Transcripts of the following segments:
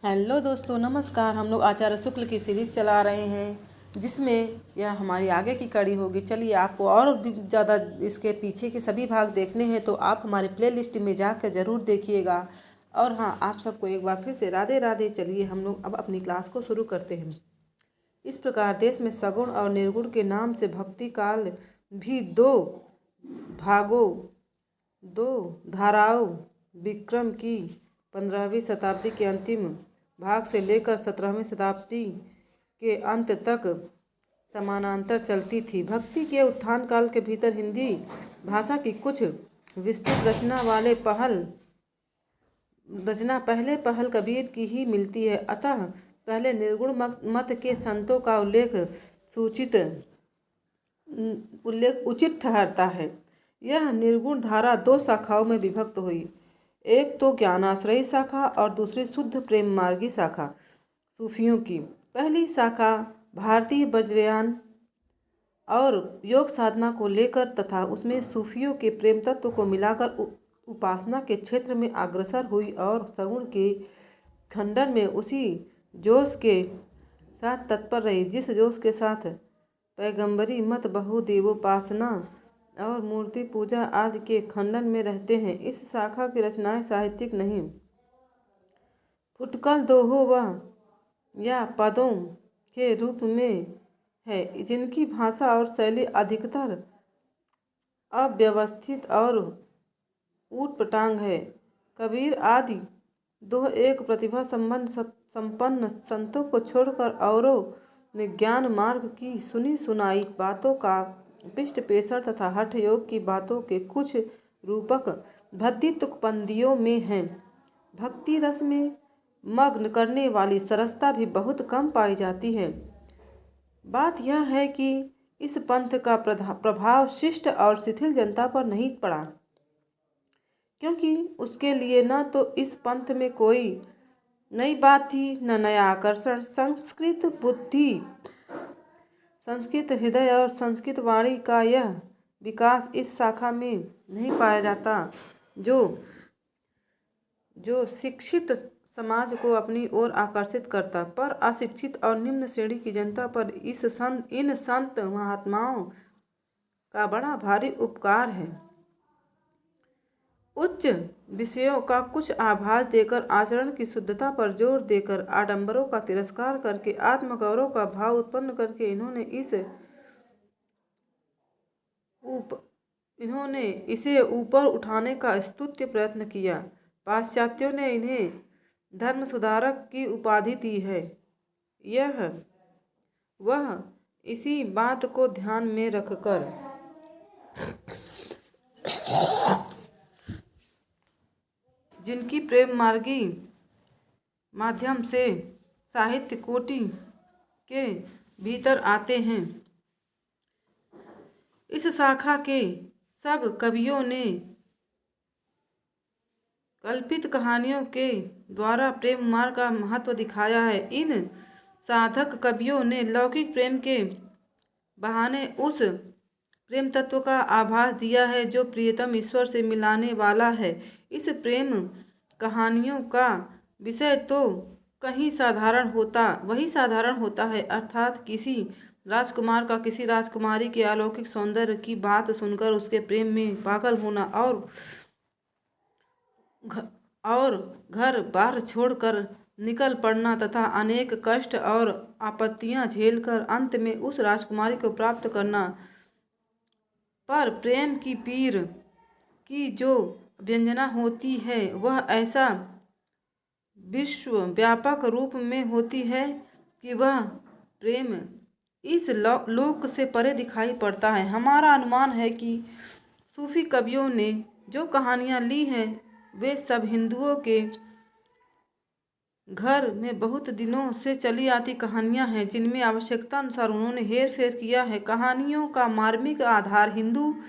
Hello दोस्तों, नमस्कार। हम लोग आचार्य शुक्ल की सीरीज चला रहे हैं जिसमें यह हमारी आगे की कड़ी होगी। चलिए, आपको और भी ज़्यादा इसके पीछे के सभी भाग देखने हैं तो आप हमारे प्लेलिस्ट में जाकर ज़रूर देखिएगा। और हाँ, आप सबको एक बार फिर से राधे राधे। चलिए, हम लोग अब अपनी क्लास को शुरू करते हैं। इस प्रकार देश में सगुण और निर्गुण के नाम से भक्ति काल भी भागों दो धाराओं विक्रम की 15वीं शताब्दी के अंतिम भाग से लेकर 17वीं शताब्दी के अंत तक समानांतर चलती थी। भक्ति के उत्थान काल के भीतर हिंदी भाषा की कुछ विस्तृत रचना पहले पहल कबीर की ही मिलती है। अतः पहले निर्गुण मत के संतों का उल्लेख उचित ठहरता है। यह निर्गुण धारा दो शाखाओं में विभक्त हुई, एक तो ज्ञानाश्रयी शाखा और दूसरी शुद्ध प्रेम मार्गी शाखा सूफियों की। पहली शाखा भारतीय वज्रयान और योग साधना को लेकर तथा उसमें सूफियों के प्रेम तत्व को मिलाकर उपासना के क्षेत्र में अग्रसर हुई और सगुण के खंडन में उसी जोश के साथ तत्पर रही जिस जोश के साथ पैगंबरी मत बहुदेवोपासना और मूर्ति पूजा आदि के खंडन में रहते हैं। इस शाखा की रचनाएं साहित्यिक नहीं, फुटकल दोहों व या पदों के रूप में है, जिनकी भाषा और शैली अधिकतर अव्यवस्थित और ऊटपटांग है। कबीर आदि दो एक प्रतिभा संपन्न संतों को छोड़कर औरों ने ज्ञान मार्ग की सुनी सुनाई बातों का पिष्ट पेशर तथा हठ योग की बातों के कुछ रूपक भक्ति तुकबंदियों में हैं। भक्ति रस में मग्न करने वाली सरसता भी बहुत कम पाई जाती है। बात यह है कि इस पंथ का प्रभाव शिष्ट और शिथिल जनता पर नहीं पड़ा, क्योंकि उसके लिए न तो इस पंथ में कोई नई बात थी, न नया आकर्षण। संस्कृत हृदय और संस्कृत वाणी का यह विकास इस शाखा में नहीं पाया जाता जो शिक्षित समाज को अपनी ओर आकर्षित करता, पर अशिक्षित और निम्न श्रेणी की जनता पर इन संत महात्माओं का बड़ा भारी उपकार है। उच्च विषयों का कुछ आभास देकर, आचरण की शुद्धता पर जोर देकर, आडंबरों का तिरस्कार करके, आत्मगौरव का भाव उत्पन्न करके इन्होंने इसे ऊपर उठाने का स्तुत्य प्रयत्न किया। पाश्चात्यों ने इन्हें धर्म सुधारक की उपाधि दी है। वह इसी बात को ध्यान में रखकर जिनकी प्रेम मार्गी माध्यम से साहित्य कोटि के भीतर आते हैं, इस शाखा के सब कवियों ने कल्पित कहानियों के द्वारा प्रेम मार्ग का महत्व दिखाया है। इन साधक कवियों ने लौकिक प्रेम के बहाने उस प्रेम तत्व का आभास दिया है जो प्रियतम ईश्वर से मिलाने वाला है। इस प्रेम कहानियों का विषय तो वही साधारण होता है, अर्थात किसी राजकुमार का किसी राजकुमारी के अलौकिक सौंदर्य की बात सुनकर उसके प्रेम में पागल होना और घर बार छोड़कर निकल पड़ना तथा अनेक कष्ट और आपत्तियां झेलकर अंत में उस राजकुमारी को प्राप्त करना। पर प्रेम की पीर की जो व्यंजना होती है वह ऐसा विश्व व्यापक रूप में होती है कि वह प्रेम इस लोक से परे दिखाई पड़ता है। हमारा अनुमान है कि सूफी कवियों ने जो कहानियाँ ली हैं वे सब हिंदुओं के घर में बहुत दिनों से चली आती कहानियाँ हैं, जिनमें आवश्यकता अनुसार उन्होंने हेर फेर किया है। कहानियों का मार्मिक आधार हिंदू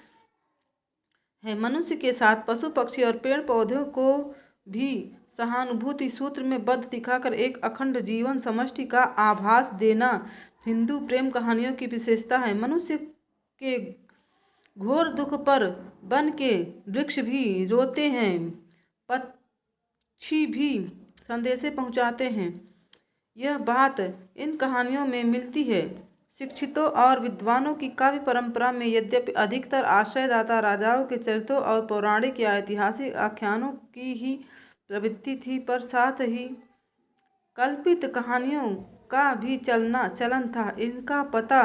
है। मनुष्य के साथ पशु पक्षी और पेड़ पौधों को भी सहानुभूति सूत्र में बद्ध दिखाकर एक अखंड जीवन समष्टि का आभास देना हिंदू प्रेम कहानियों की विशेषता है। मनुष्य के घोर दुख पर वन के वृक्ष भी रोते हैं, पक्षी भी संदेशे पहुंचाते हैं। यह बात इन कहानियों में मिलती है। शिक्षितों और विद्वानों की काव्य परंपरा में यद्यपि अधिकतर आश्रयदाता राजाओं के चरित्रों और पौराणिक या ऐतिहासिक आख्यानों की ही प्रवृत्ति थी, पर साथ ही कल्पित कहानियों का भी चलन था। इनका पता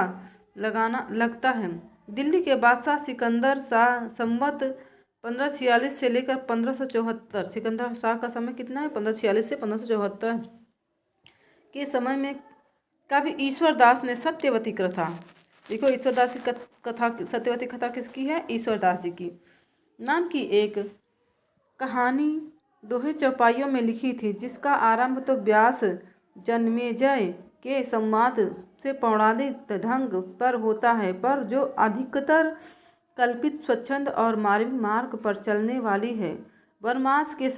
लगाना लगता है दिल्ली के बादशाह सिकंदर शाह संवत 1546 से लेकर 1574। सिकंदर शाह का समय कितना है? 1546 से 1574 के समय में कवि ईश्वर दास ने सत्यवती कथा, देखो ईश्वर दास की कथा, सत्यवती कथा किसकी है? ईश्वर दास जी की नाम की एक कहानी दोहे चौपाइयों में लिखी थी, जिसका आरंभ तो व्यास जन्मेजय के संवाद से पौराणिक ढंग पर होता है, पर जो अधिकतर कल्पित, स्वच्छंद और मानवीय मार्ग पर चलने वाली है। वनवास के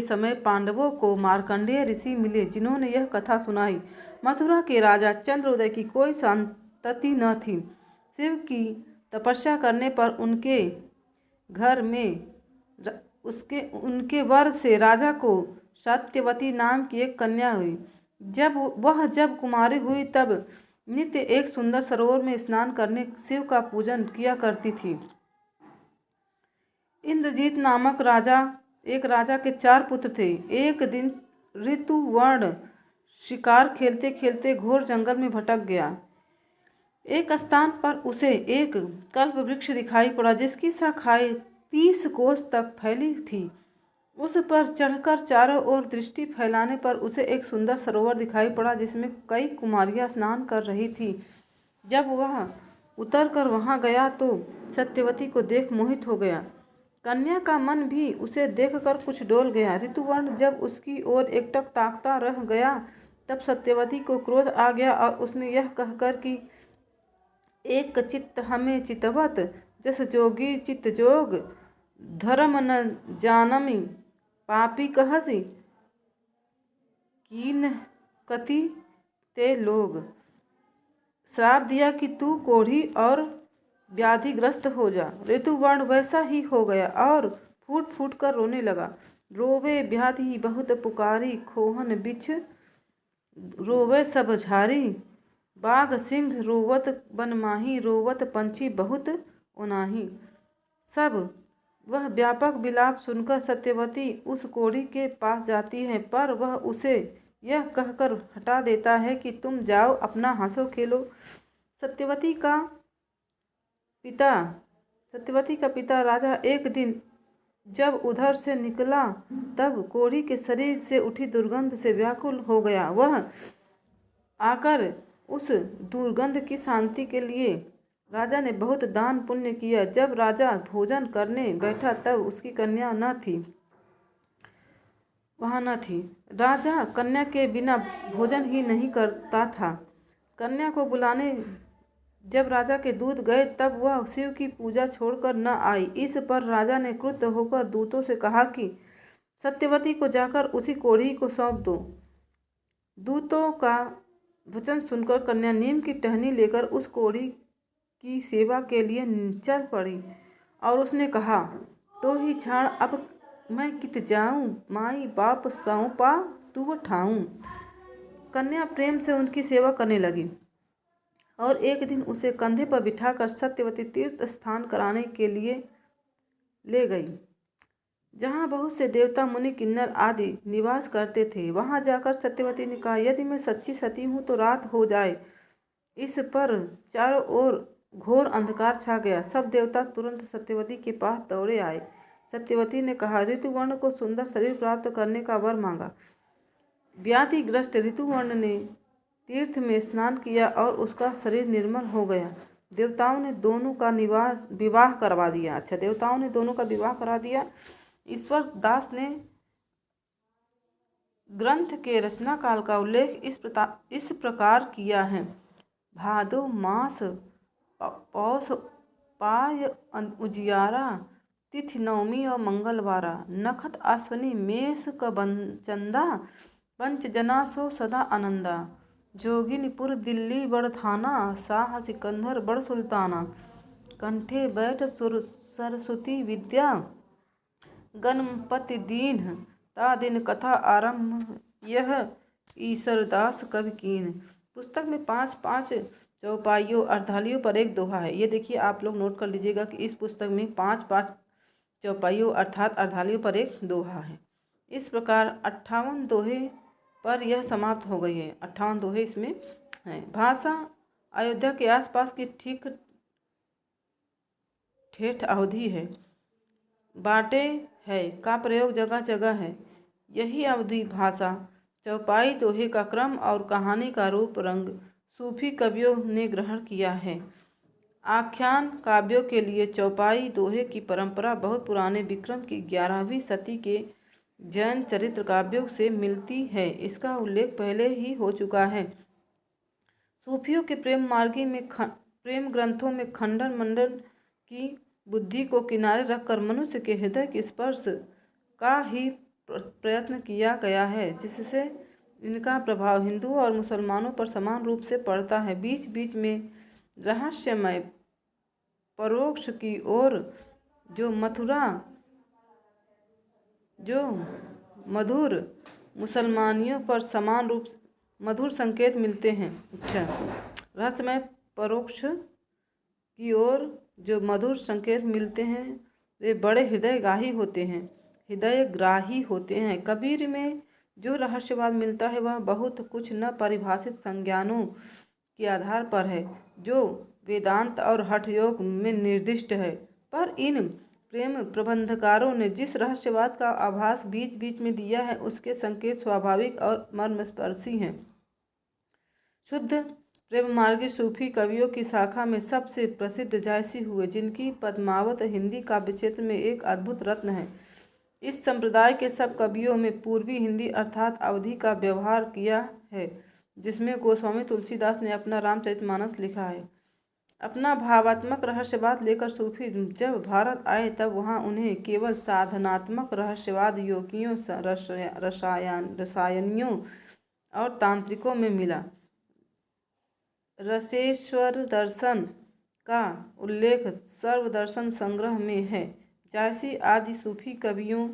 समय पांडवों को मार्कंडेय ऋषि मिले, जिन्होंने यह कथा सुनाई। मथुरा के राजा चंद्रोदय की कोई संतति न थी। शिव की तपस्या करने पर उनके घर में उनके वर से राजा को सत्यवती नाम की एक कन्या हुई। जब कुमारी हुई तब नित्य एक सुंदर सरोवर में स्नान करने शिव का पूजन किया करती थी। इंद्रजीत नामक एक राजा के 4 पुत्र थे। एक दिन ऋतुवर्ण शिकार खेलते खेलते घोर जंगल में भटक गया। एक स्थान पर उसे एक कल्प वृक्ष दिखाई पड़ा, जिसकी शाखाएं 30 कोस तक फैली थी। उस पर चढ़कर चारों ओर दृष्टि फैलाने पर उसे एक सुंदर सरोवर दिखाई पड़ा, जिसमें कई कुमारियां स्नान कर रही थी। जब वह उतरकर वहां गया तो सत्यवती को देख मोहित हो गया। कन्या का मन भी उसे देखकर कुछ डोल गया। ऋतुवर्ण जब उसकी ओर एकटक ताकता रह गया, तब सत्यवती को क्रोध आ गया और उसने यह कहकर कि एक चित्त हमें चितवत, जस जोगी चित्त जोग, धर्म न जानमी पापी कहसी, कीन कति ते लोग। श्राप दिया कि तू कोढ़ी और व्याधिग्रस्त हो जा। ऋतुवर्ण वैसा ही हो गया और फूट फूट कर रोने लगा। रोवे व्याधि बहुत पुकारी, खोहन बिछ रोवे सब झारी, बाघ सिंह रोवत बन माही, रोवत पंछी बहुत ओनाही। सब वह व्यापक विलाप सुनकर सत्यवती उस कोढ़ी के पास जाती है, पर वह उसे यह कहकर हटा देता है कि तुम जाओ, अपना हंसो खेलो। सत्यवती का पिता राजा एक दिन जब उधर से निकला, तब कोढ़ी के शरीर से उठी दुर्गंध से व्याकुल हो गया। वह आकर उस दुर्गंध की शांति के लिए राजा ने बहुत दान पुण्य किया। जब राजा भोजन करने बैठा, तब उसकी कन्या वहाँ न थी। राजा कन्या के बिना भोजन ही नहीं करता था। कन्या को बुलाने जब राजा के दूत गए, तब वह शिव की पूजा छोड़कर न आई। इस पर राजा ने क्रुद्ध होकर दूतों से कहा कि सत्यवती को जाकर उसी कोढ़ी को सौंप दो। दूतों का वचन सुनकर कन्या नीम की टहनी लेकर उस कोढ़ी की सेवा के लिए चल पड़ी और उसने कहा, तो ही छाड़ अब मैं कित जाऊं, माई बाप सौंपा तू ठाऊं। कन्या प्रेम से उनकी सेवा करने लगी और एक दिन उसे कंधे पर बिठाकर सत्यवती तीर्थ स्थान कराने के लिए ले गई, जहाँ बहुत से देवता, मुनि, किन्नर आदि निवास करते थे। वहाँ जाकर सत्यवती ने कहा, यदि मैं सच्ची सती हूँ तो रात हो जाए। इस पर चारों ओर घोर अंधकार छा गया। सब देवता तुरंत सत्यवती के पास दौड़े आए। सत्यवती ने कहा, ऋतुवर्ण को सुंदर शरीर प्राप्त करने का वर मांगा। व्याधिग्रस्त ऋतुवर्ण ने तीर्थ में स्नान किया और उसका शरीर निर्मल हो गया। देवताओं ने दोनों का विवाह करवा दिया। ईश्वर दास ने ग्रंथ के रचना काल का उल्लेख इस प्रकार किया है। भादो मास पौष पाय उजियारा, तिथि नवमी और मंगलवारा, नखत अश्वनी मेष क चंदा, पंच जना सो सदा आनंदा। जोगिनीपुर दिल्ली बड़ थाना, शाह सिकंदर बड़ सुल्ताना, कंठे बैठ सरस्वती विद्या, गणपति दीन ता दिन कथा आरंभ यह ईश्वरदास कवि कीन। पुस्तक में 5-5 चौपाइयों अर्धालियों पर एक दोहा है। ये देखिए, आप लोग नोट कर लीजिएगा कि इस पुस्तक में 5-5 चौपाइयों अर्थात अर्धालियों पर एक दोहा है। इस प्रकार 58 दोहे पर यह समाप्त हो गई है। 58 दोहे इसमें हैं। भाषा अयोध्या के आसपास की ठीक ठेठ अवधि है। बाटे है का प्रयोग जगह जगह है। यही अवधि भाषा चौपाई दोहे का क्रम और कहानी का रूप रंग सूफी कवियों ने ग्रहण किया है। आख्यान काव्यों के लिए चौपाई दोहे की परंपरा बहुत पुराने विक्रम की 11वीं सदी के जैन चरित्र काव्यों से मिलती है। इसका उल्लेख पहले ही हो चुका है। सूफियों के प्रेम मार्गी में प्रेम ग्रंथों में खंडन मंडन की बुद्धि को किनारे रखकर मनुष्य के हृदय के स्पर्श का ही प्रयत्न किया गया है, जिससे इनका प्रभाव हिंदुओं और मुसलमानों पर समान रूप से पड़ता है। बीच बीच में रहस्यमय परोक्ष की ओर जो मधुर मुसलमानियों पर समान रूप मधुर संकेत मिलते हैं। अच्छा, रहस्यमय परोक्ष की ओर जो मधुर संकेत मिलते हैं वे बड़े हृदयग्राही होते हैं। कबीर में जो रहस्यवाद मिलता है वह बहुत कुछ न परिभाषित संज्ञानों के आधार पर है, जो वेदांत और हठ योग में निर्दिष्ट है। पर इन प्रेम प्रबंधकारों ने जिस रहस्यवाद का आभास बीच बीच में दिया है उसके संकेत स्वाभाविक और मर्मस्पर्शी हैं। शुद्ध प्रेममार्गी सूफी कवियों की शाखा में सबसे प्रसिद्ध जायसी हुए, जिनकी पद्मावत हिंदी काव्य क्षेत्र में एक अद्भुत रत्न है। इस संप्रदाय के सब कवियों में पूर्वी हिंदी अर्थात अवधी का व्यवहार किया है, जिसमें गोस्वामी तुलसीदास ने अपना रामचरितमानस लिखा है। अपना भावात्मक रहस्यवाद लेकर सूफी जब भारत आए तब वहाँ उन्हें केवल साधनात्मक रहस्यवाद योगियों, रसायनियों और तांत्रिकों में मिला। रसेश्वर दर्शन का उल्लेख सर्वदर्शन संग्रह में है। जायसी आदि सूफी कवियों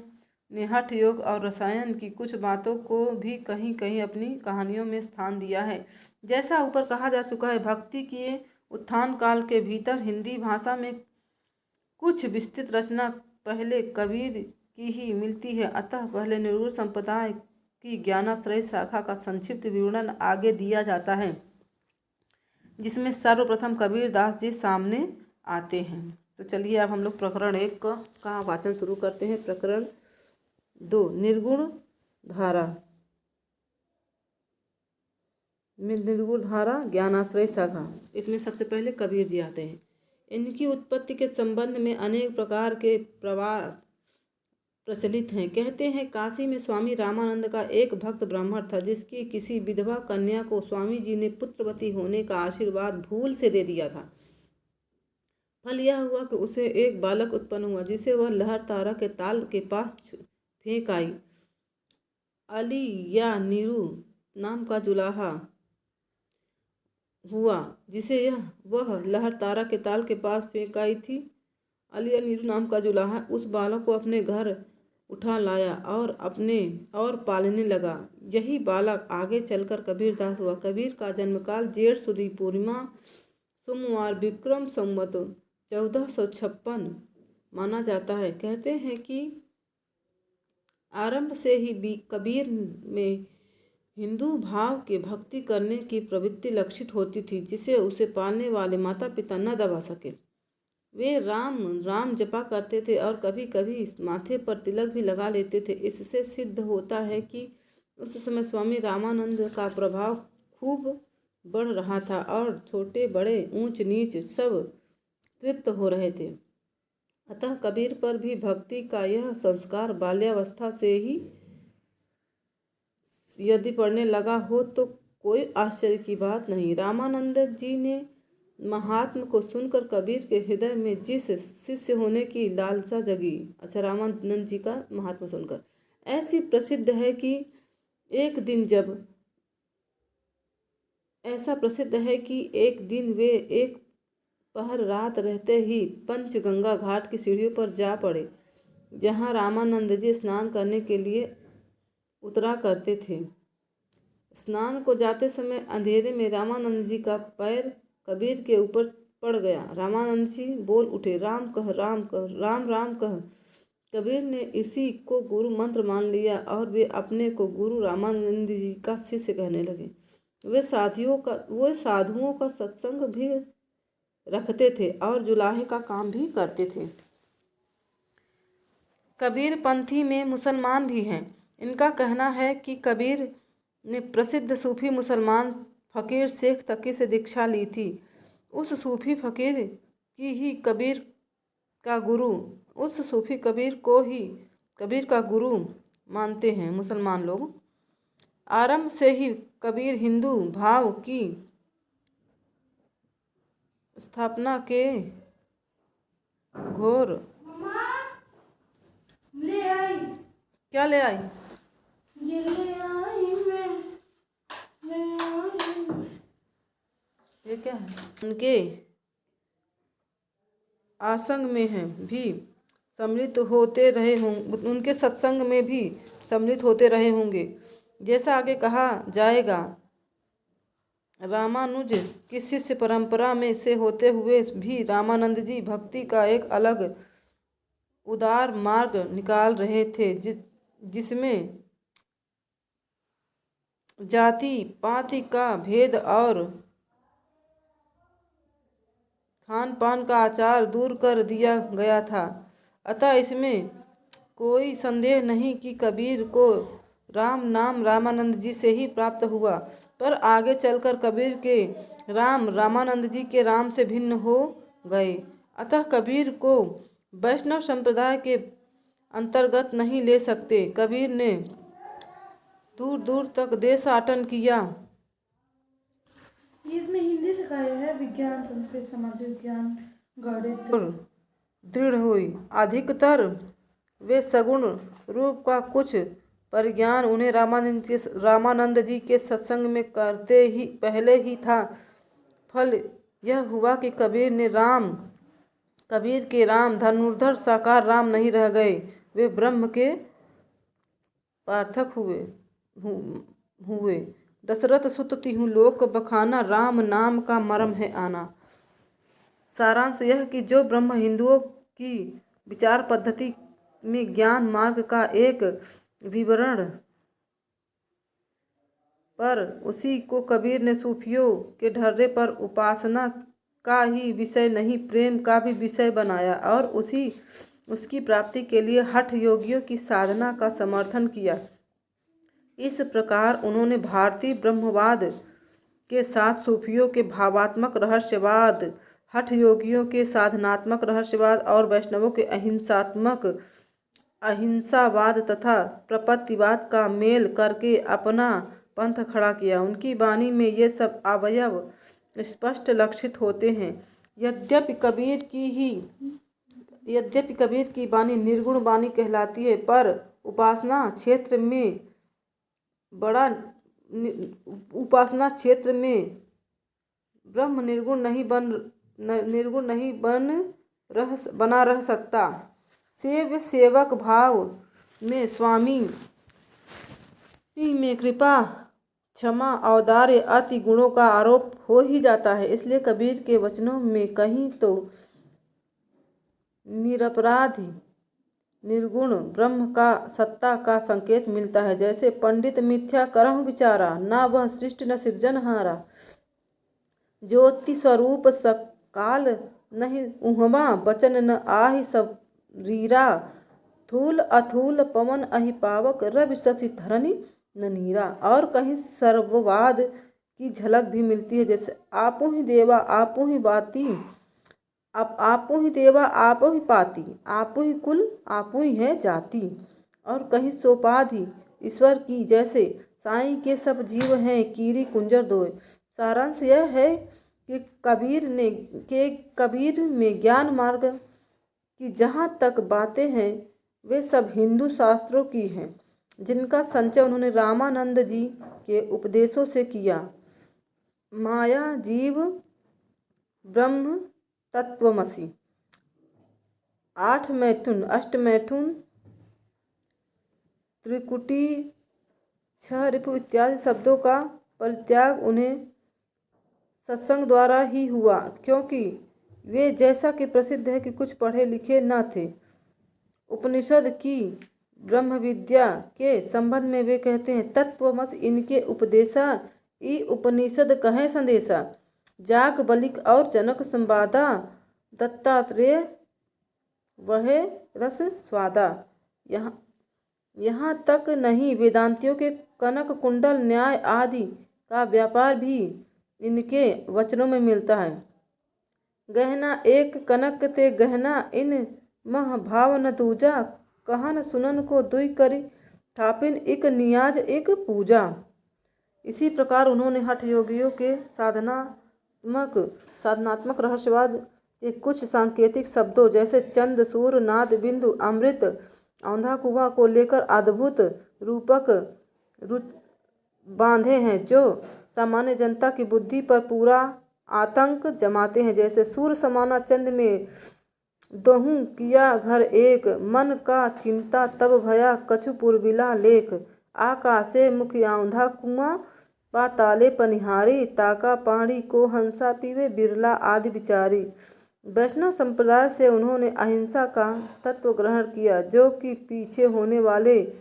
ने हठ योग और रसायन की कुछ बातों को भी कहीं कहीं अपनी कहानियों में स्थान दिया है। जैसा ऊपर कहा जा चुका है, भक्ति के उत्थान काल के भीतर हिंदी भाषा में कुछ विस्तृत रचना पहले कबीर की ही मिलती है। अतः पहले निर्गुण संप्रदाय की ज्ञानाश्रय शाखा का संक्षिप्त विवरण आगे दिया जाता है, जिसमें सर्वप्रथम कबीर दास जी सामने आते हैं। तो चलिए अब हम लोग प्रकरण 1 का वाचन शुरू करते हैं। प्रकरण 2 निर्गुण धारा ज्ञानाश्रय शाखा। इसमें सबसे पहले कबीर जी आते हैं। इनकी उत्पत्ति के संबंध में अनेक प्रकार के प्रवाद प्रचलित हैं। कहते हैं काशी में स्वामी रामानंद का एक भक्त ब्राह्मण था, जिसकी किसी विधवा कन्या को स्वामी जी ने पुत्रवती होने का आशीर्वाद भूल से दे दिया था। फल यह हुआ कि उसे एक बालक उत्पन्न हुआ, जिसे वह लहर तारा के ताल के पास फेंक आई। अली या नीरू नाम का जुलाहा हुआ, जिसे वह लहर तारा के ताल के पास फेंक आई थी। अली या नीरू नाम का जुलाहा उस बालक को अपने घर उठा लाया और पालने लगा। यही बालक आगे चलकर कबीरदास हुआ। कबीर का जन्मकाल जेठ सुदी पूर्णिमा सोमवार विक्रम संवत 1456 माना जाता है। कहते हैं कि आरंभ से ही कबीर में हिंदू भाव के भक्ति करने की प्रवृत्ति लक्षित होती थी, जिसे उसे पालने वाले माता पिता न दबा सके। वे राम राम जपा करते थे और कभी कभी माथे पर तिलक भी लगा लेते थे। इससे सिद्ध होता है कि उस समय स्वामी रामानंद का प्रभाव खूब बढ़ रहा था और छोटे बड़े ऊंच नीच सब तृप्त हो रहे थे। अतः कबीर पर भी भक्ति का यह संस्कार बाल्यावस्था से ही यदि पड़ने लगा हो तो कोई आश्चर्य की बात नहीं। रामानंद जी ने महात्म को सुनकर कबीर के हृदय में जिस शिष्य होने की लालसा जगी। अच्छा, रामानंद जी का महात्मा सुनकर ऐसी प्रसिद्ध है कि एक दिन वे एक पहर रात रहते ही पंचगंगा घाट की सीढ़ियों पर जा पड़े। जहाँ रामानंद जी स्नान करने के लिए उतरा करते थे। स्नान को जाते समय अंधेरे में रामानंद जी का पैर कबीर के ऊपर पड़ गया। रामानंद जी बोल उठे, राम कह, राम कह, राम राम कह। कबीर ने इसी को गुरु मंत्र मान लिया और वे अपने को गुरु रामानंद जी का शिष्य कहने लगे। वे साधुओं का सत्संग भी रखते थे और जुलाहे का काम भी करते थे। कबीर पंथी में मुसलमान भी हैं। इनका कहना है कि कबीर ने प्रसिद्ध सूफी मुसलमान फ़कीर शेख तकी से दीक्षा ली थी। उस सूफी फ़कीर की ही कबीर का गुरु उस सूफी कबीर को ही कबीर का गुरु मानते हैं मुसलमान लोग। आरंभ से ही कबीर हिंदू भाव की स्थापना के घोर क्या ले आई ये ले आई ये क्या है उनके आसंग में हैं भी सम्मिलित होते रहे होंगे, उनके सत्संग में भी सम्मिलित होते रहे होंगे। जैसा आगे कहा जाएगा, रामानुज की शिष्य परंपरा में से होते हुए भी रामानंद जी भक्ति का एक अलग उदार मार्ग निकाल रहे थे, जिसमें जाति पाति का भेद और खान पान का आचार दूर कर दिया गया था। अतः इसमें कोई संदेह नहीं कि कबीर को राम नाम रामानंद जी से ही प्राप्त हुआ, पर आगे चलकर कबीर के राम रामानंद जी के राम से भिन्न हो गए। अतः कबीर को वैष्णव संप्रदाय के अंतर्गत नहीं ले सकते। कबीर ने दूर दूर तक देशाटन किया। इसमें हिंदी सिखाया है, विज्ञान, संस्कृत, समाज विज्ञान, गणित और दृढ़ हुई। अधिकतर वे सगुण रूप का कुछ परिज्ञान उन्हें रामानंद जी के सत्संग में करते ही पहले ही था। फल यह हुआ कि कबीर के राम धनुर्धर साकार राम नहीं रह गए, वे ब्रह्म के पार्थक हुए। दशरथ सुत तिहु लोक बखाना, राम नाम का मर्म है आना। सारांश यह कि जो ब्रह्म हिंदुओं की विचार पद्धति में ज्ञान मार्ग का एक विवरण, पर उसी को कबीर ने सूफियों के ढर्रे पर उपासना का ही विषय नहीं, प्रेम का भी विषय बनाया और उसकी प्राप्ति के लिए हठ योगियों की साधना का समर्थन किया। इस प्रकार उन्होंने भारतीय ब्रह्मवाद के साथ सूफियों के भावात्मक रहस्यवाद, हठ योगियों के साधनात्मक रहस्यवाद और वैष्णवों के अहिंसावाद तथा प्रपत्तिवाद का मेल करके अपना पंथ खड़ा किया। उनकी वाणी में ये सब अवयव स्पष्ट लक्षित होते हैं। यद्यपि कबीर की वाणी निर्गुण वाणी कहलाती है, पर उपासना क्षेत्र में ब्रह्म निर्गुण नहीं बना रह सकता। सेवक भाव में स्वामी में कृपा, क्षमा, औदार्य, अति गुणों का आरोप हो ही जाता है। इसलिए कबीर के वचनों में कहीं तो निरपराधी निर्गुण ब्रह्म का सत्ता का संकेत मिलता है। जैसे पंडित मिथ्या करहु विचारा, ना वह सृष्टि न सिरजनहारा। ज्योति स्वरूप सकाल नहीं उहमा, वचन न आहि शरीरा। थूल अथूल पवन अहि पावक, रवि शशि धरणी न नीरा। और कहीं सर्ववाद की झलक भी मिलती है, जैसे आपो ही देवा आपो ही बाती, आपो ही देवा आपो ही पाती, आपो ही कुल आपो ही है जाति। और कहीं सोपाधि ईश्वर की, जैसे साईं के सब जीव हैं कीरी कुंजर दोय। सारांश यह है कि कबीर में ज्ञान मार्ग की जहाँ तक बातें हैं वे सब हिंदू शास्त्रों की हैं, जिनका संचय उन्होंने रामानंद जी के उपदेशों से किया। माया जीव ब्रह्म तत्वमसि। 8 मैथुन, अष्ट मैथुन, त्रिकुटी, 6 रिपु इत्यादि शब्दों का परित्याग उन्हें सत्संग द्वारा ही हुआ, क्योंकि वे जैसा कि प्रसिद्ध है कि कुछ पढ़े लिखे न थे। उपनिषद की ब्रह्म विद्या के संबंध में वे कहते हैं, तत्वमसि इनके उपदेशा ई उपनिषद कहें संदेशा, जाग बलिक और जनक संवादा, दत्तात्रेय वह रस स्वादा। यहाँ तक नहीं, वेदांतियों के कनक कुंडल न्याय आदि का व्यापार भी इनके वचनों में मिलता है। गहना एक कनक ते गहना, इन मह भाव न दूजा, कहन सुनन को दुई करी थापिन, एक नियाज एक पूजा। इसी प्रकार उन्होंने हठ योगियों के साधनात्मक रहस्यवाद के कुछ सांकेतिक शब्दों जैसे चंद, सूर, नाद, बिंदु, अमृत, औंधा कुआं को लेकर अद्भुत रूपक बांधे हैं, जो सामान्य जनता की बुद्धि पर पूरा आतंक जमाते हैं। जैसे सूर समाना चंद में दोहूं किया घर एक, मन का चिंता तब भया कछु पुरबिला लेख, आकाशे मुख औंधा कुआं पाताले पनिहारी, ताका पानी को हंसा पीवे बिरला आदि विचारी। वैष्णव संप्रदाय से उन्होंने अहिंसा का तत्व ग्रहण किया, जो कि पीछे होने वाले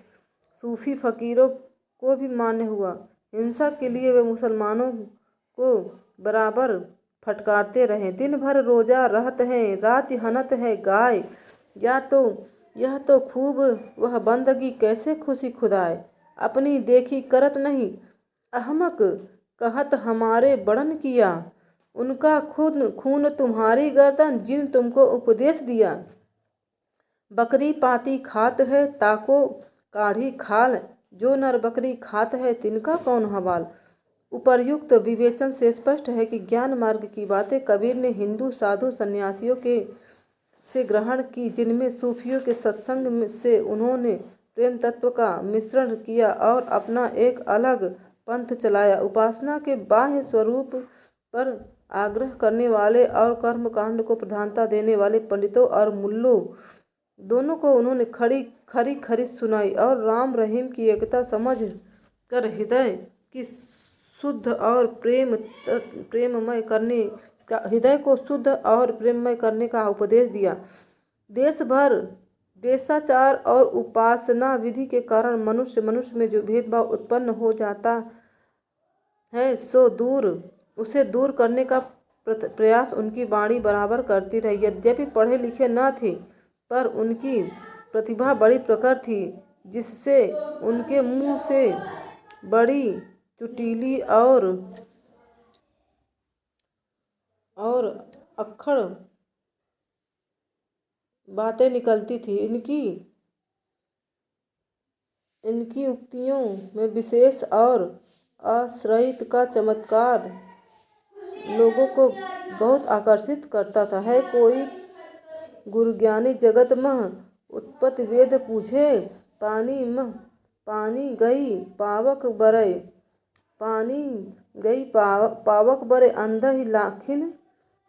सूफी फकीरों को भी मान्य हुआ। हिंसा के लिए वे मुसलमानों को बराबर फटकारते रहे। दिन भर रोजा रहत हैं, रात हनत है गाय, या तो यह तो खूब वह बंदगी कैसे खुशी खुदाए, अपनी देखी करत नहीं, अहमक कहत हमारे बड़न किया, उनका खुद खून तुम्हारी गर्दन जिन तुमको उपदेश दिया। बकरी पाती खात है ताको काढ़ी खाल, जो नर बकरी खात है तिनका कौन हवाल। उपर्युक्त विवेचन से स्पष्ट है कि ज्ञान मार्ग की बातें कबीर ने हिंदू साधु सन्यासियों से ग्रहण की, जिनमें सूफियों के सत्संग से उन्होंने प्रेम तत्व का मिश्रण किया और अपना एक अलग पंथ चलाया। उपासना के बाह्य स्वरूप पर आग्रह करने वाले और कर्मकांड को प्रधानता देने वाले पंडितों और मुल्लों दोनों को उन्होंने खरी सुनाई और राम रहीम की एकता समझ कर हृदय को शुद्ध और प्रेममय करने का उपदेश दिया। देश भर देशाचार और उपासना विधि के कारण मनुष्य में जो भेदभाव उत्पन्न हो जाता है उसे दूर करने का प्रयास उनकी वाणी बराबर करती रही। यद्यपि पढ़े लिखे न थे, पर उनकी प्रतिभा बड़ी प्रखर थी, जिससे उनके मुंह से बड़ी चुटीली और अक्खड़ बातें निकलती थी। इनकी उक्तियों में विशेष और आश्रित का चमत्कार लोगों को बहुत आकर्षित करता था। है कोई गुरुज्ञानी जगत मह उत्पत्ति वेद पूछे, पानी गई पावक बरे,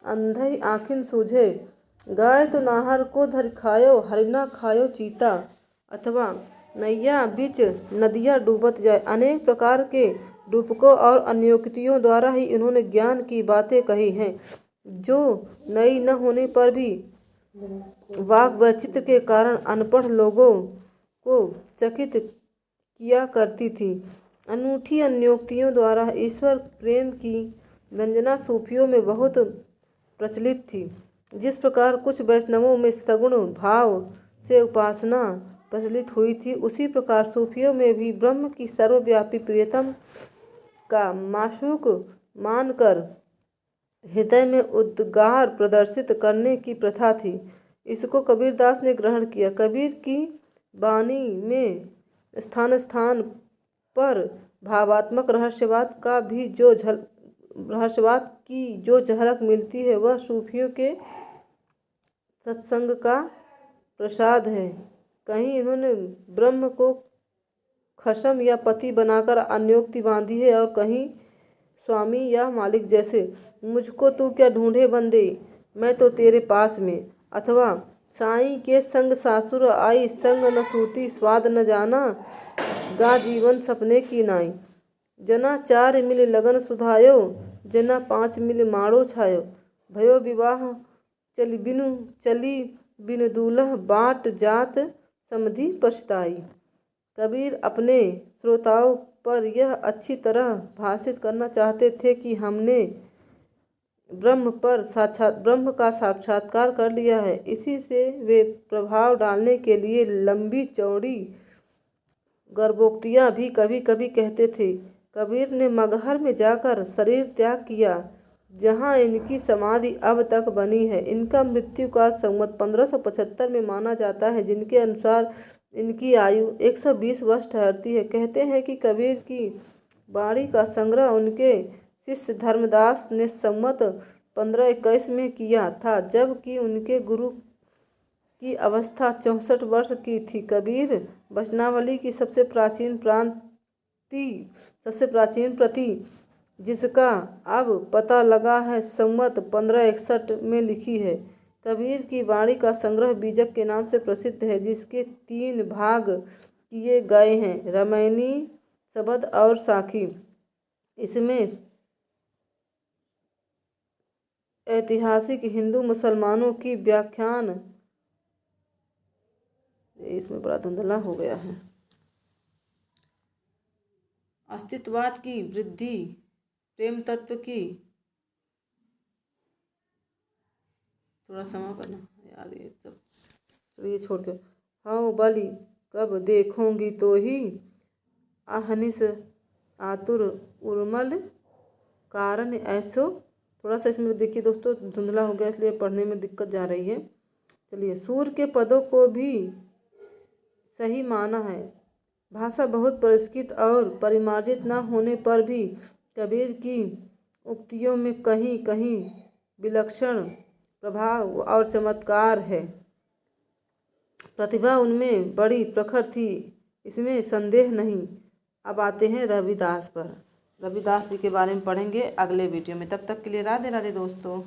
अंधई आखिन सूझे, गाय तो नाहर को धर खायो, हरिना खायो चीता, अथवा नैया बीच नदिया डूबत जाए। अनेक प्रकार के रूपकों और अन्योक्तियों द्वारा ही इन्होंने ज्ञान की बातें कही हैं, जो नई न होने पर भी वाक वैचित्र के कारण अनपढ़ लोगों को चकित किया करती थी। अनूठी अन्योक्तियों द्वारा ईश्वर प्रेम की व्यंजना सूफियों में बहुत प्रचलित थी। जिस प्रकार कुछ वैष्णवों में सगुण भाव से उपासना प्रचलित हुई थी, उसी प्रकार सूफियों में भी ब्रह्म की सर्वव्यापी प्रियतम का माशूक मानकर हृदय में उद्गार प्रदर्शित करने की प्रथा थी। इसको कबीरदास ने ग्रहण किया। कबीर की वाणी में स्थान स्थान पर भावात्मक रहस्यवाद की जो झलक मिलती है, वह सूफियों के सत्संग का प्रसाद है। कहीं इन्होंने ब्रह्म को खसम या पति बनाकर अन्योक्ति बांधी है, और कहीं स्वामी या मालिक जैसे, मुझको तू क्या ढूंढे बंदे, मैं तो तेरे पास में, अथवा साईं के संग सासुर आई, संग न सूती स्वाद न जाना, गा जीवन सपने की नाई। जना 4 मिल लगन सुधायो, जना 5 मिल माड़ो छायो। भयो विवाह चली बिनु दूल्हा, बाट जात समधी पछताई। कबीर अपने श्रोताओं पर यह अच्छी तरह भाषित करना चाहते थे कि हमने ब्रह्म का साक्षात्कार कर लिया है। इसी से वे प्रभाव डालने के लिए लंबी चौड़ी गर्भोक्तियाँ भी कभी कभी कहते थे। कबीर ने मगहर में जाकर शरीर त्याग किया, जहाँ इनकी समाधि अब तक बनी है। इनका मृत्यु का संवत 1575 में माना जाता है, जिनके अनुसार इनकी आयु 120 वर्ष ठहरती है। कहते हैं कि कबीर की वाणी का संग्रह उनके शिष्य धर्मदास ने संवत 1521 में किया था, जबकि उनके गुरु की अवस्था 64 वर्ष की थी। कबीर वचनावली की सबसे प्राचीन प्रति, जिसका अब पता लगा है, संवत 1561 में लिखी है। कबीर की वाणी का संग्रह बीजक के नाम से प्रसिद्ध है, जिसके 3 भाग किए गए हैं, रामायणी, शबद और साखी। इसमें ऐतिहासिक हिंदू मुसलमानों की व्याख्यान, इसमें बड़ा धुंधला हो गया है, अस्तित्ववाद की वृद्धि, प्रेम तत्व की, थोड़ा क्षमा करना यार, ये सब चलिए छोड़ के। हाँ बलि कब देखोगी तो ही, आहनिस आतुर उर्मल कारण ऐसो। थोड़ा सा इसमें देखिए दोस्तों, धुंधला हो गया, इसलिए पढ़ने में दिक्कत जा रही है। चलिए, सूर के पदों को भी सही माना है। भाषा बहुत परिष्कृत और परिमार्जित न होने पर भी कबीर की उक्तियों में कहीं कहीं विलक्षण प्रभाव और चमत्कार है। प्रतिभा उनमें बड़ी प्रखर थी, इसमें संदेह नहीं। अब आते हैं रविदास पर। रविदास जी के बारे में पढ़ेंगे अगले वीडियो में। तब तक के लिए राधे राधे दोस्तों।